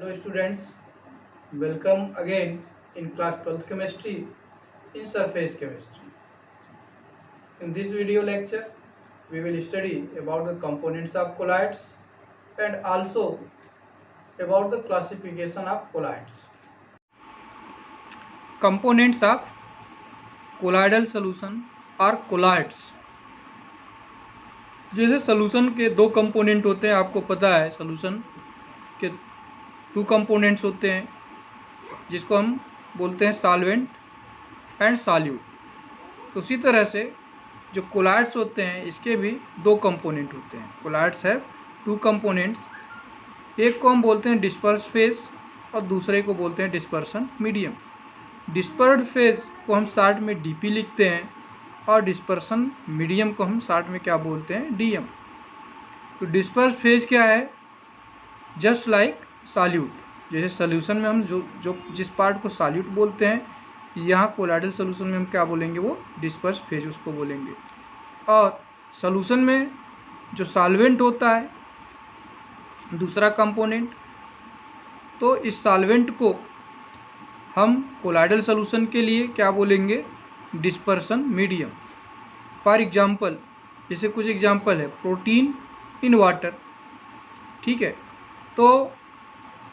Hello students, welcome again in class 12th chemistry in surface chemistry. In this video lecture, we will study about the components of colloids and also about the classification of colloids. Components of colloidal solution or colloids. जैसे solution के दो component होते हैं, आपको पता है solution के two components होते हैं जिसको हम बोलते हैं सॉल्वेंट एंड सॉल्यूट। तो उसी तरह से जो कोलाइड्स होते हैं इसके भी दो कंपोनेंट होते हैं। कोलाइड्स है टू कंपोनेंट्स, एक को हम बोलते हैं डिस्पर्स फेज और दूसरे को बोलते हैं डिस्पर्सन मीडियम। डिस्पर्स्ड फेज को हम शॉर्ट में डीपी लिखते हैं और डिस्पर्सन मीडियम को हम शॉर्ट में क्या बोलते हैं, डीएम। तो डिस्पर्स फेज क्या है, जस्ट लाइक सॉल्यूट। जैसे सॉल्यूशन में हम जो जिस पार्ट को सॉल्यूट बोलते हैं, यहाँ कोलाइडल सॉल्यूशन में हम क्या बोलेंगे, वो डिस्पर्स फेज उसको बोलेंगे। और सॉल्यूशन में जो सॉल्वेंट होता है दूसरा कंपोनेंट, तो इस सॉल्वेंट को हम कोलाइडल सॉल्यूशन के लिए क्या बोलेंगे, डिस्पर्सन मीडियम। फॉर एग्जांपल, जैसे कुछ एग्जांपल है, प्रोटीन इन वाटर, ठीक है। तो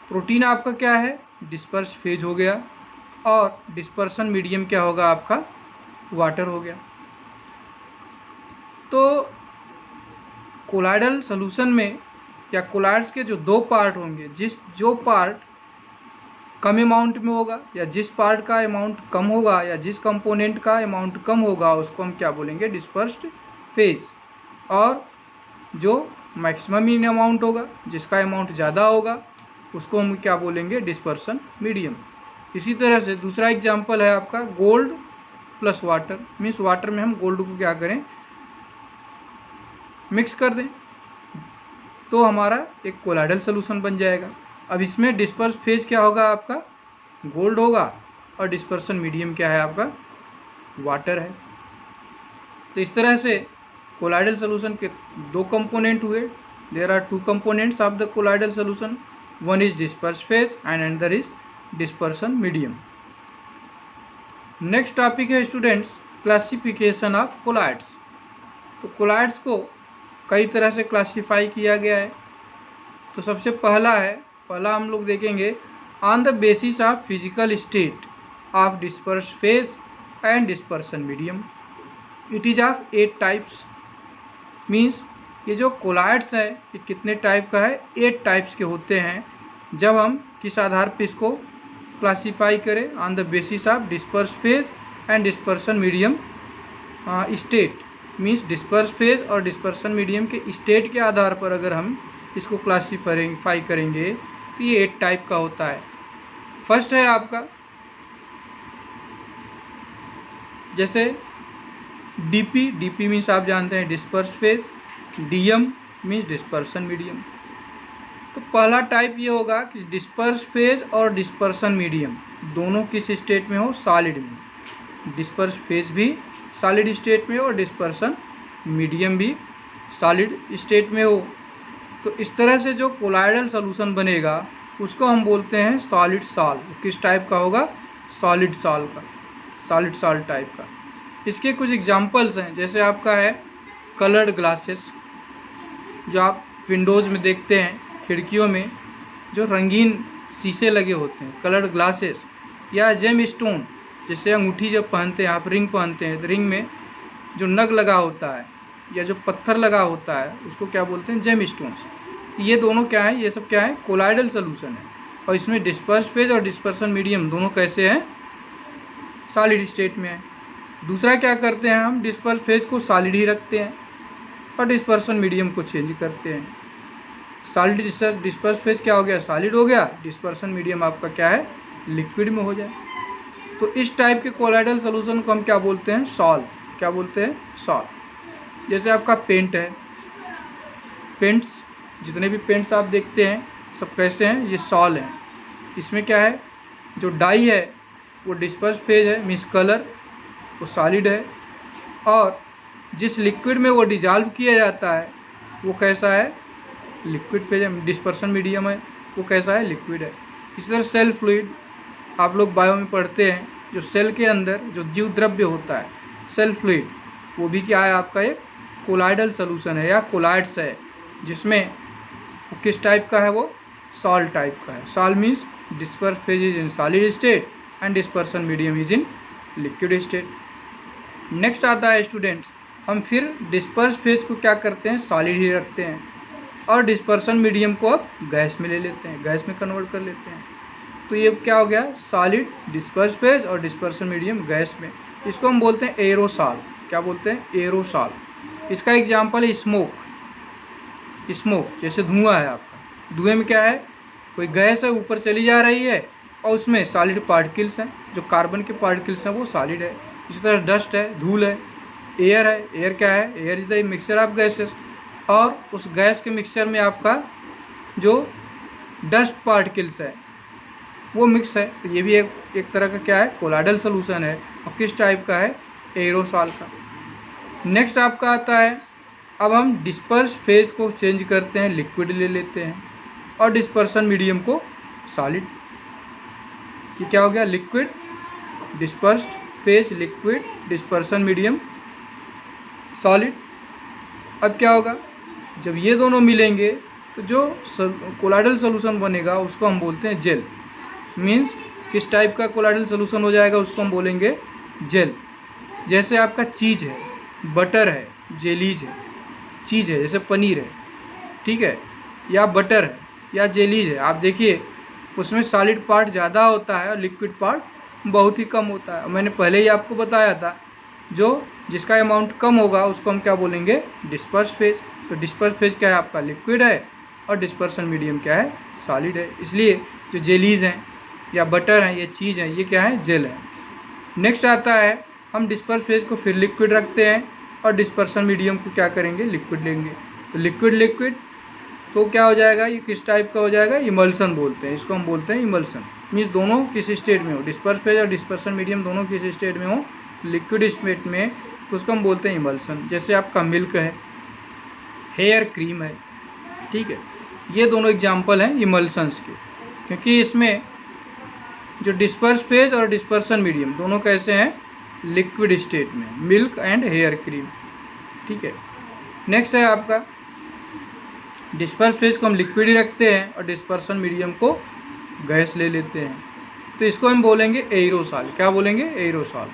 प्रोटीन आपका क्या है, डिस्पर्स फेज हो गया और डिस्पर्सन मीडियम क्या होगा आपका, वाटर हो गया। तो कोलाइडल सॉल्यूशन में या कोलाइड्स के जो दो पार्ट होंगे, जो पार्ट कम अमाउंट में होगा या जिस पार्ट का अमाउंट कम होगा या जिस कंपोनेंट का अमाउंट कम होगा उसको हम क्या बोलेंगे, डिस्पर्स्ड फेज। और जो मैक्सिमम इन अमाउंट होगा, जिसका अमाउंट ज़्यादा होगा, उसको हम क्या बोलेंगे, डिस्पर्सन मीडियम। इसी तरह से दूसरा एग्जांपल है आपका gold plus water, means water में हम गोल्ड को क्या करें, मिक्स कर दें, तो हमारा एक कोलाइडल सॉल्यूशन बन जाएगा। अब इसमें डिस्पर्स फेज क्या होगा आपका, गोल्ड होगा और डिस्पर्सन मीडियम क्या है आपका, वाटर है। तो इस तरह से कोलाइडल सॉल्यूशन के दो कंपोनेंट हुए। There are two components of the colloidal solution, one is disperse phase and another is dispersion medium. Next topic है स्टूडेंट्स, क्लासिफिकेशन ऑफ कोलाइड्स। तो कोलाइड्स को कई तरह से क्लासीफाई किया गया है। तो सबसे पहला हम लोग देखेंगे, on the basis of physical state of disperse phase and dispersion medium, it is of 8 types. Means ये जो कोलाइड्स है ये कितने टाइप का है, 8 टाइप्स के होते हैं। जब हम किस आधार पर इसको क्लासीफाई करें, on the basis of disperse phase and dispersion medium state, means disperse phase और डिस्पर्सन मीडियम के स्टेट के आधार पर अगर हम इसको क्लासीफाई करेंगे तो ये 8 टाइप का होता है। फर्स्ट है आपका जैसे डीपी मीन्स आप जानते हैं disperse phase, DM means dispersion medium. तो पहला टाइप ये होगा कि डिस्पर्स फेज और डिस्पर्सन मीडियम दोनों किस स्टेट में हो, सॉलिड में। डिस्पर्स फेज भी सॉलिड स्टेट में हो और डिस्पर्सन मीडियम भी सॉलिड स्टेट में हो। तो इस तरह से जो कोलाइडल सॉल्यूशन बनेगा उसको हम बोलते हैं सॉलिड सॉल्ट। किस टाइप का होगा, सॉलिड सॉल्ट का, सॉलिड सॉल्ट टाइप का। इसके कुछ एग्जांपल्स हैं, जैसे आपका है कलर्ड ग्लासेस, जो आप विंडोज़ में देखते हैं, खिड़कियों में जो रंगीन शीशे लगे होते हैं, कलर्ड ग्लासेस। या जेम स्टोन, जैसे अंगूठी जब पहनते हैं आप, रिंग पहनते हैं, तो रिंग में जो नग लगा होता है या जो पत्थर लगा होता है उसको क्या बोलते हैं, जेम स्टोन्स। ये दोनों क्या है, ये सब क्या है, कोलाइडल सॉल्यूशन है। और इसमें डिस्पर्स फेज और डिस्पर्सन मीडियम दोनों कैसे हैं, सॉलिड स्टेट में है। दूसरा क्या करते हैं, हम डिस्पर्स फेज को सॉलिड ही रखते हैं और डिस्पर्सन मीडियम को चेंज करते हैं। सॉलिड डिस्पर्स फेज क्या हो गया, सॉलिड हो गया, डिस्पर्सन मीडियम आपका क्या है, लिक्विड में हो जाए। तो इस टाइप के कोलाइडल सॉल्यूशन को हम क्या बोलते हैं, सॉल्ट। क्या बोलते हैं, सॉल्ट। जैसे आपका पेंट है, पेंट्स, जितने भी पेंट्स आप देखते हैं सब कैसे हैं, ये सॉल हैं। इसमें क्या है, जो डाई है वो डिस्पर्स फेज है, मीन्स कलर वो सॉलिड है, और जिस लिक्विड में वो डिजॉल्व किया जाता है वो कैसा है, लिक्विड फेज है, डिस्पर्सन मीडियम है, वो कैसा है, लिक्विड है। इसी तरह सेल फ्लूइड, आप लोग बायो में पढ़ते हैं, जो सेल के अंदर जो जीव द्रव्य होता है सेल फ्लूइड, वो भी क्या है आपका एक कोलाइडल सोल्यूशन है या कोलाइड्स है, जिसमें वो किस टाइप का है, वो सॉल्ट टाइप का है। Salt means disperse phase is in solid state and dispersion medium is in liquid state. Next आता है स्टूडेंट्स, हम फिर डिस्पर्स फेज को क्या करते हैं, सॉलिड ही रखते हैं, और डिस्पर्सन मीडियम को अब गैस में ले लेते हैं, गैस में कन्वर्ट कर लेते हैं। तो ये क्या हो गया, सॉलिड, डिस्पर्स फेज और डिस्पर्सन मीडियम गैस में। इसको हम बोलते हैं एरोसॉल। क्या बोलते हैं, एरोसॉल। इसका एग्जाम्पल है स्मोक। स्मोक जैसे धुआं है आपका, धुएं में क्या है, कोई गैस है ऊपर चली जा रही है और उसमें सॉलिड पार्टिकल्स हैं, जो कार्बन के पार्टिकल्स हैं वो सॉलिड है। इसी तरह डस्ट है, धूल है, एयर है। एयर क्या है, air is the mixture of gases, और उस गैस के मिक्सचर में आपका जो डस्ट पार्टिकल्स है वो मिक्स है। तो ये भी एक तरह का क्या है, कोलाइडल सोल्यूशन है, और किस टाइप का है, एरोसॉल का। नेक्स्ट आपका आता है, अब हम डिस्पर्स फेज को चेंज करते हैं, लिक्विड ले लेते हैं, और डिस्पर्सन मीडियम को सॉलिड। ये क्या हो गया, liquid, dispersed phase liquid, dispersion medium solid. अब क्या होगा, जब ये दोनों मिलेंगे तो जो कोलाइडल सोल्यूशन बनेगा उसको हम बोलते हैं जेल। मीन्स किस टाइप का कोलाइडल सोल्यूशन हो जाएगा, उसको हम बोलेंगे जेल। जैसे आपका चीज़ है, बटर है, जेलीज है। चीज़ है जैसे पनीर है, ठीक है, या बटर है या जेलीज है। आप देखिए उसमें सॉलिड पार्ट ज़्यादा होता है और लिक्विड पार्ट बहुत ही कम होता है। मैंने पहले ही आपको बताया था, जो जिसका अमाउंट कम होगा उसको हम क्या बोलेंगे, डिस्पर्स फेज। तो डिस्पर्स फेज क्या है आपका, लिक्विड है, और डिस्पर्सन मीडियम क्या है, सॉलिड है। इसलिए जो जेलीज हैं या बटर हैं, ये चीज़ हैं, ये क्या है, जेल है। नेक्स्ट आता है, हम डिस्पर्स फेज को फिर लिक्विड रखते हैं और डिस्पर्सन मीडियम को क्या करेंगे, लिक्विड लेंगे। तो लिक्विड लिक्विड तो क्या हो जाएगा, ये किस टाइप का हो जाएगा, इमल्सन बोलते हैं, इसको हम बोलते हैं इमल्सन। मीन्स दोनों किस स्टेट में हो, डिस्पर्स फेज और डिस्पर्सन मीडियम दोनों किस स्टेट में हो, लिक्विड स्टेट में, तो उसको हम बोलते हैं इमल्सन। जैसे आपका मिल्क है, हेयर क्रीम है, ठीक है, ये दोनों एग्जाम्पल हैं इमल्सन्स के, क्योंकि इसमें जो डिस्पर्स फेज और डिस्पर्सन मीडियम दोनों कैसे हैं, लिक्विड स्टेट में, मिल्क एंड हेयर क्रीम, ठीक है। नेक्स्ट है आपका, डिस्पर्स फेज को हम लिक्विड ही रखते हैं और डिस्पर्सन मीडियम को गैस ले लेते हैं, तो इसको हम बोलेंगे एरोसॉल। क्या बोलेंगे, एरोसॉल।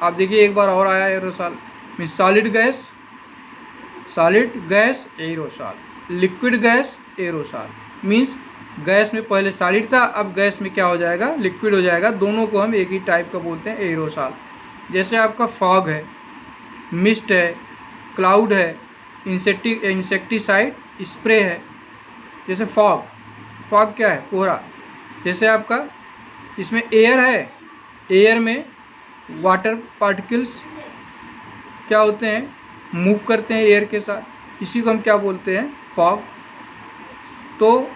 आप देखिए एक बार और आया aerosol, means solid gas, solid gas aerosol, liquid gas aerosol. Means gas में पहले सॉलिड था, अब गैस में क्या हो जाएगा, लिक्विड हो जाएगा। दोनों को हम एक ही टाइप का बोलते हैं, एरोसॉल। जैसे आपका फॉग है, मिस्ट है, क्लाउड है, इंसेक्टिसाइड स्प्रे है। जैसे फॉग, फॉग क्या है, कोहरा। जैसे आपका इसमें एयर है, एयर में वाटर पार्टिकल्स क्या होते हैं, मूव करते हैं एयर के साथ, इसी को हम क्या बोलते हैं, फॉग। तो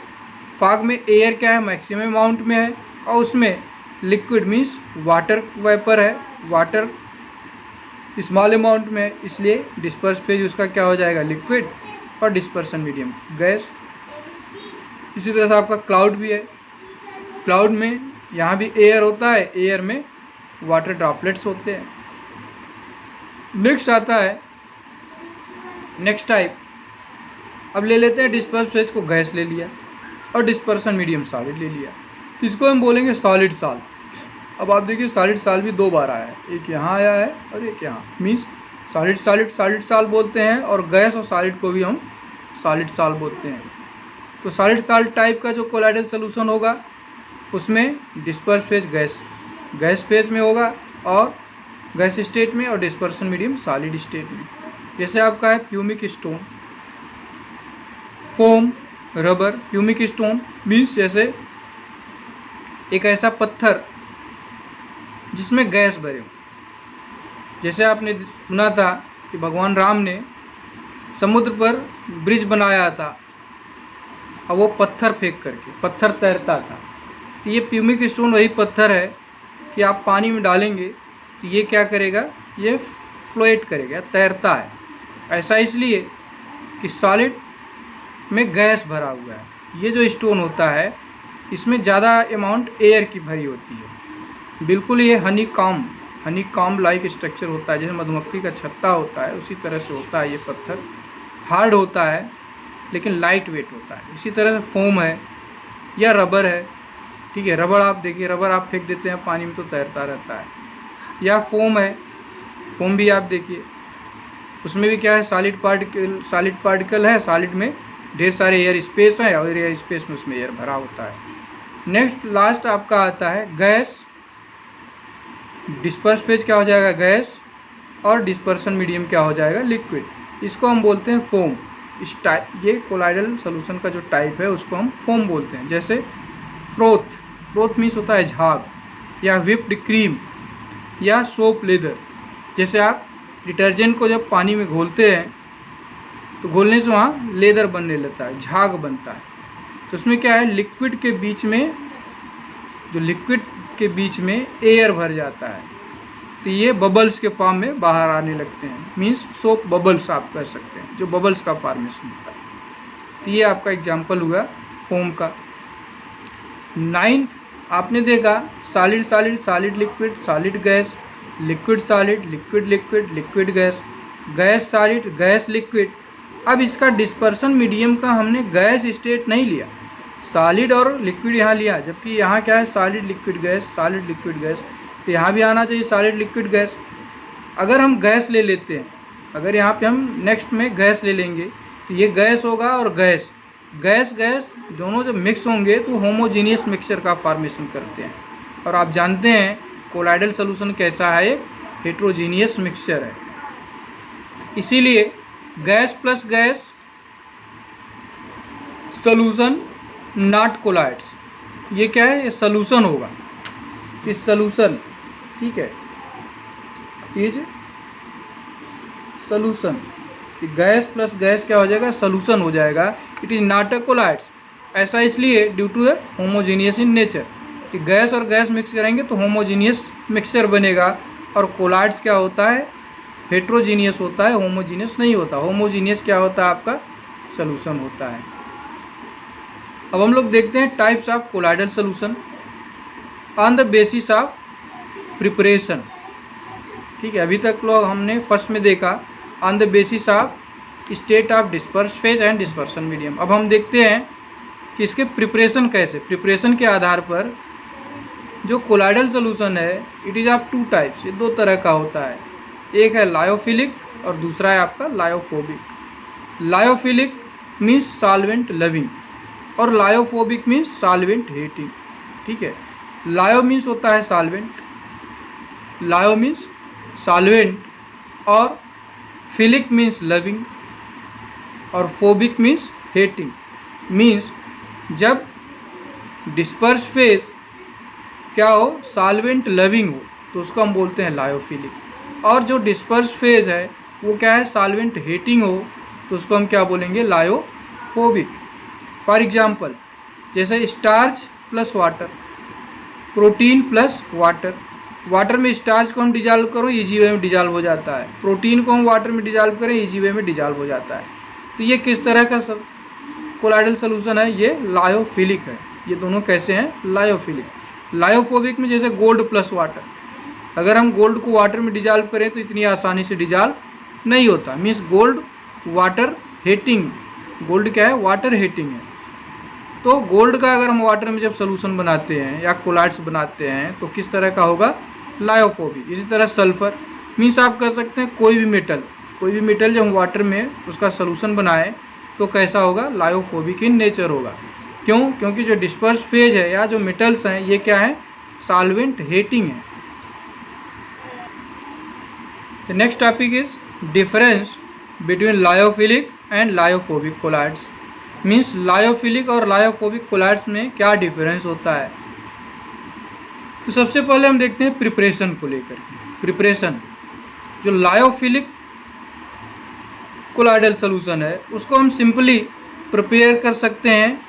फॉग में एयर क्या है, मैक्सिमम अमाउंट में है, और उसमें लिक्विड मीन्स वाटर वेपर है, वाटर स्मॉल अमाउंट में है, इसलिए डिस्पर्स फेज उसका क्या हो जाएगा, लिक्विड, और डिस्पर्सन मीडियम गैस। इसी तरह से आपका क्लाउड भी है, क्लाउड में यहाँ भी एयर होता है, एयर में वाटर ड्रॉपलेट्स होते हैं। नेक्स्ट आता है, नेक्स्ट टाइप, अब ले लेते हैं डिस्पर्स फेज को गैस ले लिया और डिस्पर्सन मीडियम सॉलिड ले लिया, तो इसको हम बोलेंगे सॉलिड सॉल्ट। अब आप देखिए सॉलिड सॉल्ट भी दो बार आया है, एक यहाँ आया है और एक यहाँ, means solid solid solid salt बोलते हैं, और गैस और सॉलिड को भी हम सॉलिड सॉल्ट बोलते हैं। तो सॉलिड सॉल्ट टाइप का जो कोलाइडल सोल्यूशन होगा उसमें डिस्पर्स फेज गैस फेज में होगा, और गैस स्टेट में, और डिस्पर्सन मीडियम सॉलिड स्टेट में। जैसे आपका है pumice stone, foam, rubber. Pumice stone means जैसे एक ऐसा पत्थर जिसमें गैस भरे हो। जैसे आपने सुना था कि भगवान राम ने समुद्र पर ब्रिज बनाया था और वो पत्थर फेंक करके, पत्थर तैरता था। तो ये प्यूमिक स्टोन वही पत्थर है कि आप पानी में डालेंगे तो ये क्या करेगा, ये फ्लोएट करेगा, तैरता है। ऐसा इसलिए कि सॉलिड में गैस भरा हुआ है। ये जो स्टोन होता है इसमें ज़्यादा अमाउंट एयर की भरी होती है। बिल्कुल ये हनी कॉम्ब लाइक स्ट्रक्चर होता है, जैसे मधुमक्खी का छत्ता होता है उसी तरह से होता है। ये पत्थर हार्ड होता है लेकिन लाइट वेट होता है। इसी तरह से फोम है या रबर है, ठीक है। रबर आप देखिए, रबर आप फेंक देते हैं पानी में तो तैरता रहता है। या फोम है, फोम भी आप देखिए उसमें भी क्या है, सॉलिड पार्टिकल है, सॉलिड में ढेर सारे एयर स्पेस है और एयर स्पेस में उसमें एयर भरा होता है। नेक्स्ट लास्ट आपका आता है गैस। डिस्पर्स फेज क्या हो जाएगा, गैस, और डिस्पर्सन मीडियम क्या हो जाएगा, लिक्विड। इसको हम बोलते हैं फोम। इस टाइप, ये कोलाइडल सोल्यूशन का जो टाइप है उसको हम फोम बोलते हैं। जैसे फ्रोथ मीन्स होता है झाग, या व्हिप्ड क्रीम, या सोप लेदर। जैसे आप डिटर्जेंट को जब पानी में घोलते हैं तो घोलने से वहाँ लेदर बनने लगता है, झाग बनता है। तो उसमें क्या है, लिक्विड के बीच में एयर भर जाता है, तो ये बबल्स के फॉर्म में बाहर आने लगते हैं। मीन्स सोप बबल्स आप कह सकते हैं, जो बबल्स का फॉर्मेशन होता है। तो ये आपका एग्जाम्पल हुआ फोम का। 9th आपने देखा solid liquid, solid gas, liquid solid, liquid liquid, liquid gas, gas solid, gas liquid. अब इसका डिस्पर्सन मीडियम का हमने गैस स्टेट नहीं लिया, सॉलिड और लिक्विड यहाँ लिया, जबकि यहाँ क्या है, solid liquid gas, solid liquid gas. तो यहाँ भी आना चाहिए सॉलिड लिक्विड गैस। अगर हम गैस ले लेते हैं, अगर यहाँ पे हम नेक्स्ट में गैस ले लेंगे तो ये गैस होगा, और गैस दोनों जब मिक्स होंगे तो होमोजीनियस मिक्सचर का फॉर्मेशन करते हैं। और आप जानते हैं कोलाइडल सॉल्यूशन कैसा है, एक हेट्रोजीनियस मिक्सचर है। इसीलिए gas plus gas solution not colloids. ये क्या है, ये सॉल्यूशन होगा, इस सॉल्यूशन, ठीक है, is solution. Gas plus gas क्या हो जाएगा, सॉल्यूशन हो जाएगा। It is not a colloids. ऐसा इसलिए due to the homogeneous in nature, कि गैस और गैस मिक्स करेंगे तो होमोजीनियस मिक्सचर बनेगा। और कोलाइड्स क्या होता है, हेट्रोजीनियस होता है, होमोजीनियस नहीं होता। होमोजीनियस क्या होता है, आपका सॉल्यूशन होता है। अब हम लोग देखते हैं types of colloidal solution on the basis of preparation, ठीक है। अभी तक लोग हमने फर्स्ट में देखा on the basis of state of disperse phase and dispersion medium. अब हम देखते हैं कि इसके प्रिपरेशन कैसे, प्रिपरेशन के आधार पर जो कोलाइडल सॉल्यूशन है इट इज़ ऑफ 2 टाइप्स, ये 2 तरह का होता है। एक है लायोफिलिक और दूसरा है आपका lyophobic. Lyophilic means solvent loving और लायोफोबिक मीन्स सॉल्वेंट हेटिंग, ठीक है। लायो मीन्स होता है सॉल्वेंट, लायो मीन्स सॉल्वेंट, और फिलिक मीन्स लविंग, और फोबिक मीन्स हेटिंग। मीन्स जब डिस्पर्स फेज क्या हो, सॉल्वेंट लविंग हो, तो उसको हम बोलते हैं लायोफिलिक। और जो डिस्पर्स फेज है वो क्या है, सॉल्वेंट हेटिंग हो, तो उसको हम क्या बोलेंगे, लायोफोबिक। फॉर एग्जांपल जैसे starch plus water, protein plus water. Water में स्टार्च को हम डिजॉल्व करो, ईजी वे में डिजॉल्व हो जाता है। प्रोटीन को हम वाटर में डिजॉल्व करें, ईजी वे में डिजॉल्व हो जाता है। तो ये किस तरह का कोलाइडल सॉल्यूशन है, ये लायोफिलिक है। ये दोनों कैसे हैं, लायोफिलिक। लायोफोबिक में जैसे गोल्ड प्लस वाटर, अगर हम गोल्ड को वाटर में डिजॉल्व करें तो इतनी आसानी से डिजॉल्व नहीं होता। Means gold water hating, gold क्या है, वाटर हेटिंग है। तो गोल्ड का अगर हम वाटर में जब सोल्यूशन बनाते हैं या कोलाइड्स बनाते हैं तो किस तरह का होगा, लायोफोबिक। इसी तरह सल्फर मीन्स आप कह सकते हैं कोई भी मेटल जब हम वाटर में उसका सोल्यूशन बनाएं तो कैसा होगा, लायोफोबिक इन नेचर होगा। क्यों, क्योंकि जो डिस्पर्स फेज है या जो मेटल्स हैं ये क्या है, सॉल्वेंट हेटिंग है। The next topic is difference between lyophilic and lyophobic colloids. Means lyophilic और लायोफोबिक कोलाइड्स में क्या डिफरेंस होता है। तो सबसे पहले हम देखते हैं प्रिपरेशन को लेकर के। प्रिपरेशन, जो लायोफिलिक कोलाइडल सॉल्यूशन है उसको हम सिंपली प्रिपेयर कर सकते हैं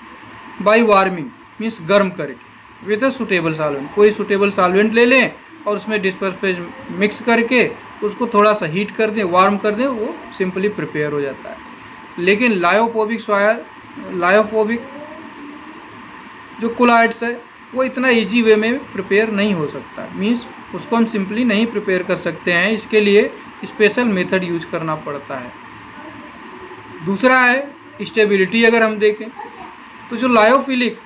बाय वार्मिंग, मीन्स गर्म करके, विद अ सुटेबल सॉल्वेंट। कोई सुटेबल सॉल्वेंट ले लें और उसमें डिस्पर्स फेज मिक्स करके उसको थोड़ा सा हीट कर दें, वार्म कर दें, वो सिंपली प्रिपेयर हो जाता है। लेकिन लायोफोबिक जो कोलाइड्स है वो इतना इजी वे में प्रिपेयर नहीं हो सकता, मीन्स उसको हम सिंपली नहीं प्रिपेयर कर सकते हैं, इसके लिए स्पेशल मेथड यूज करना पड़ता है। दूसरा है स्टेबिलिटी। अगर हम देखें तो जो लायोफिलिक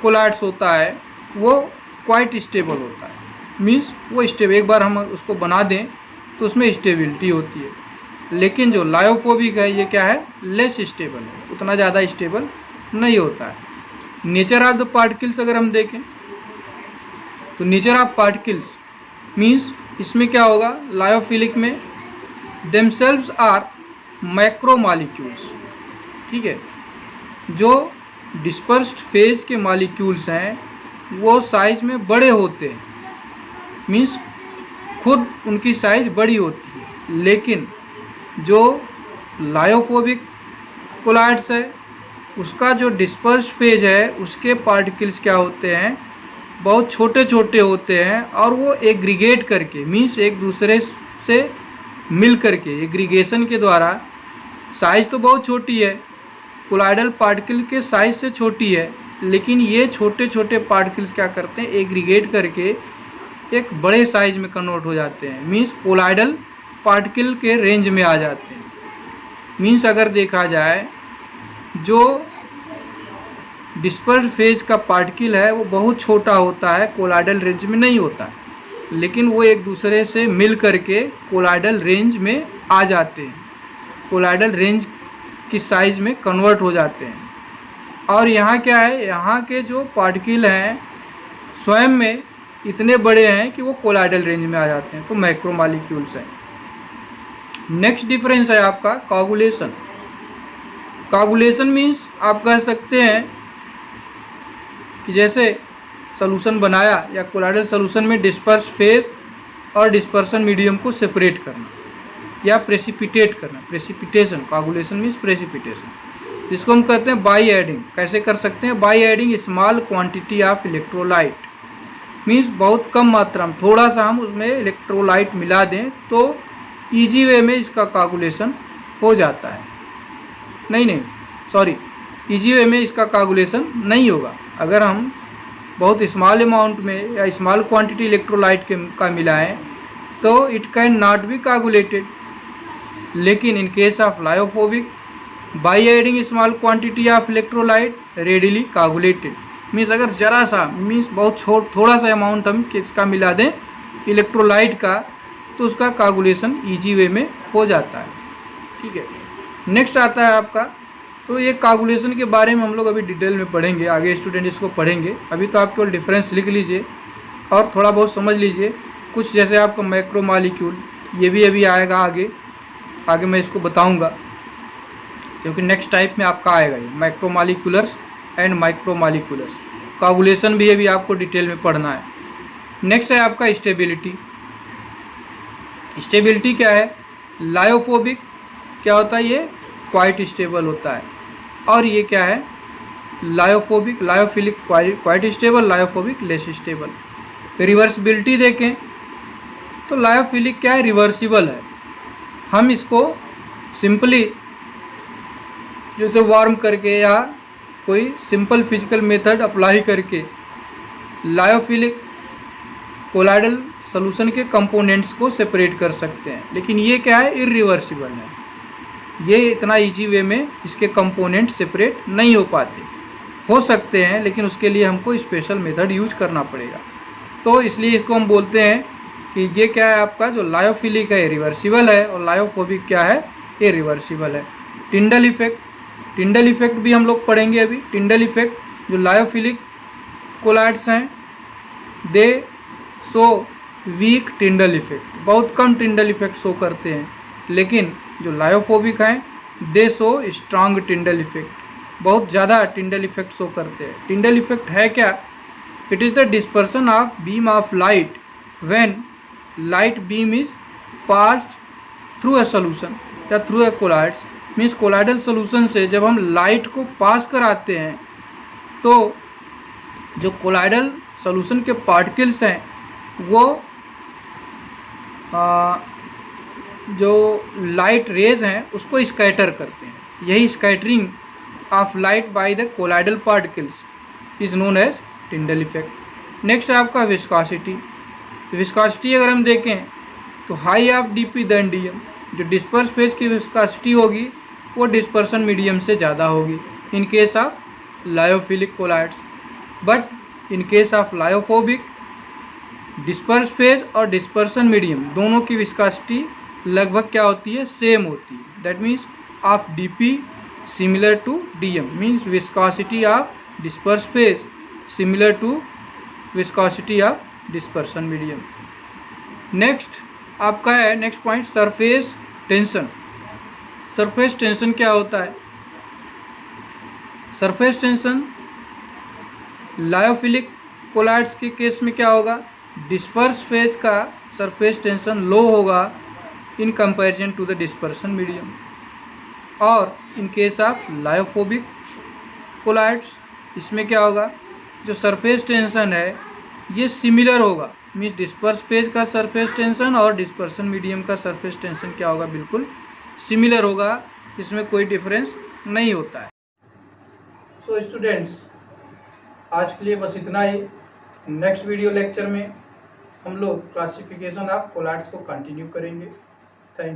कोलाइड्स होता है वो क्वाइट स्टेबल होता है, मीन्स वो स्टेबल, एक बार हम उसको बना दें तो उसमें स्टेबिलिटी होती है। लेकिन जो लायोफोबिक है ये क्या है, लेस स्टेबल है, उतना ज़्यादा स्टेबल नहीं होता है। नेचर ऑफ द पार्टिकल्स अगर हम देखें तो नेचर ऑफ पार्टिकल्स मीन्स इसमें क्या होगा, लायोफिलिक में देमसेल्व्स आर मैक्रोमॉलिक्यूल्स, ठीक है। जो डिस्पर्स्ड फेज के मॉलिक्यूल्स हैं वो साइज में बड़े होते हैं, मीन्स खुद उनकी साइज बड़ी होती है। लेकिन जो लायोफोबिक कोलाइड्स है उसका जो डिस्पर्स्ड फेज है उसके पार्टिकल्स क्या होते हैं, बहुत छोटे छोटे होते हैं और वो एग्रीगेट करके, मीन्स एक दूसरे से मिल करके एग्रीगेशन के द्वारा, साइज तो बहुत छोटी है, कोलाइडल पार्टिकल के साइज से छोटी है, लेकिन ये छोटे छोटे पार्टिकल्स क्या करते हैं, एग्रीगेट करके एक बड़े साइज में कन्वर्ट हो जाते हैं, मीन्स कोलाइडल पार्टिकल के रेंज में आ जाते हैं। मीन्स अगर देखा जाए जो डिस्पर्स्ड फेज का पार्टिकल है वो बहुत छोटा होता है, कोलाइडल रेंज में नहीं होता है, लेकिन वो एक दूसरे से मिल करके कोलाइडल रेंज में आ जाते हैं, कोलाइडल रेंज की साइज में कन्वर्ट हो जाते हैं। और यहाँ क्या है, यहाँ के जो पार्टिकल हैं स्वयं में इतने बड़े हैं कि वो कोलाइडल रेंज में आ जाते हैं, तो मैक्रोमॉलिक्यूल्स हैं। नेक्स्ट डिफरेंस है आपका कोगुलेशन। कोगुलेशन मीन्स आप कह सकते हैं कि जैसे सॉल्यूशन बनाया या कोलाइडल सॉल्यूशन में डिस्पर्स फेज और डिस्पर्सन मीडियम को सेपरेट करना या प्रेसिपिटेट करना, प्रेसिपिटेशन, कोगुलेशन मीन्स प्रेसिपिटेशन, जिसको हम कहते हैं बाई एडिंग। कैसे कर सकते हैं, by adding small quantity of electrolyte, means बहुत कम मात्रा में थोड़ा सा हम उसमें इलेक्ट्रोलाइट मिला दें तो ईजी वे में इसका कोगुलेशन हो जाता है। नहीं सॉरी, ईजी वे में इसका कोगुलेशन नहीं होगा। अगर हम बहुत स्मॉल अमाउंट में या स्मॉल क्वांटिटी इलेक्ट्रोलाइट का मिलाएं तो it can not be coagulated. लेकिन in case of lyophobic, by adding small quantity of electrolyte readily coagulated, means अगर जरा सा, मीन्स बहुत थोड़ा सा अमाउंट हम किसका मिला दें, इलेक्ट्रोलाइट का, तो उसका कोगुलेशन ईजी वे में हो जाता है, ठीक है। नेक्स्ट आता है आपका, तो ये कोगुलेशन के बारे में हम लोग अभी डिटेल में पढ़ेंगे, आगे स्टूडेंट इसको पढ़ेंगे। अभी तो आप केवल डिफरेंस लिख लीजिए और थोड़ा बहुत समझ लीजिए कुछ, जैसे आपका मैक्रोमॉलिक्यूल, ये भी अभी आएगा आगे मैं इसको बताऊंगा, क्योंकि नेक्स्ट टाइप में आपका आएगा ये मैक्रोमॉलिक्यूलर्स एंड माइक्रोमॉलिक्यूलर्स। कोगुलेशन भी अभी आपको डिटेल में पढ़ना है। नेक्स्ट है आपका स्टेबिलिटी। स्टेबिलिटी क्या है, लायोफोबिक क्या होता है, ये क्वाइट स्टेबल होता है, और ये क्या है, lyophobic, lyophilic quite stable, lyophobic less stable. Reversibility देखें तो लायोफिलिक क्या है, रिवर्सिबल है। हम इसको सिंपली जैसे वार्म करके या कोई सिंपल फिजिकल मेथड अप्लाई करके लायोफिलिक कोलाइडल सॉल्यूशन के कंपोनेंट्स को सेपरेट कर सकते हैं, लेकिन ये क्या है, इरिवर्सिबल है, ये इतना इजी वे में इसके कंपोनेंट सेपरेट नहीं हो पाते। हो सकते हैं लेकिन उसके लिए हमको स्पेशल मेथड यूज करना पड़ेगा, तो इसलिए इसको हम बोलते हैं कि ये क्या है, आपका जो लायोफिलिक है रिवर्सिबल है और लायोफोबिक क्या है, ये रिवर्सिबल है। टिंडल इफेक्ट, टिंडल इफेक्ट भी हम लोग पढ़ेंगे अभी। टिंडल इफेक्ट, जो लायोफिलिक कोलाइड्स हैं they show weak Tyndall effect, बहुत कम टिंडल इफेक्ट शो करते हैं, लेकिन जो लायोफोबिक हैं दे शो स्ट्रांग टिंडल इफेक्ट, बहुत ज़्यादा टिंडल इफेक्ट शो करते हैं। टिंडल इफेक्ट है क्या, it is the dispersion of beam of light when light beam is passed through a solution या through a colloids, means colloidal solution से जब हम लाइट को पास कराते हैं तो जो कोलाइडल सॉल्यूशन के पार्टिकल्स हैं वो जो लाइट रेज हैं उसको स्कैटर करते हैं। यही scattering of light by the colloidal particles is known as Tyndall effect. Next है आपका विस्कोसिटी। तो विस्कोसिटी अगर हम देखें तो high of DP than DM, जो डिस्पर्स फेज की विस्कोसिटी होगी वो डिस्पर्सन मीडियम से ज़्यादा होगी in case of lyophilic colloids. But in case of lyophobic, disperse phase और डिस्पर्सन मीडियम दोनों की विस्कोसिटी लगभग क्या होती है, सेम होती है। That means of DP similar to DM, means viscosity of disperse phase similar to viscosity of dispersion medium. Next आपका है next point surface tension. Surface tension क्या होता है? सरफेस टेंशन लायोफिलिक कोलाइड्स के केस में क्या होगा, डिस्पर्स फेज का सरफेस टेंशन लो होगा in comparison to the dispersion medium. और in case of lyophobic colloids इसमें क्या होगा, जो सरफेस टेंशन है ये सिमिलर होगा, मीन्स डिस्पर्स फेज का सरफेस टेंशन और डिस्पर्सन मीडियम का सरफेस टेंशन क्या होगा, बिल्कुल सिमिलर होगा, इसमें कोई डिफरेंस नहीं होता है। सो स्टूडेंट्स, आज के लिए बस इतना ही। नेक्स्ट वीडियो लेक्चर में हम लोग क्लासिफिकेशन ऑफ कोलाइड्स को कंटिन्यू करेंगे।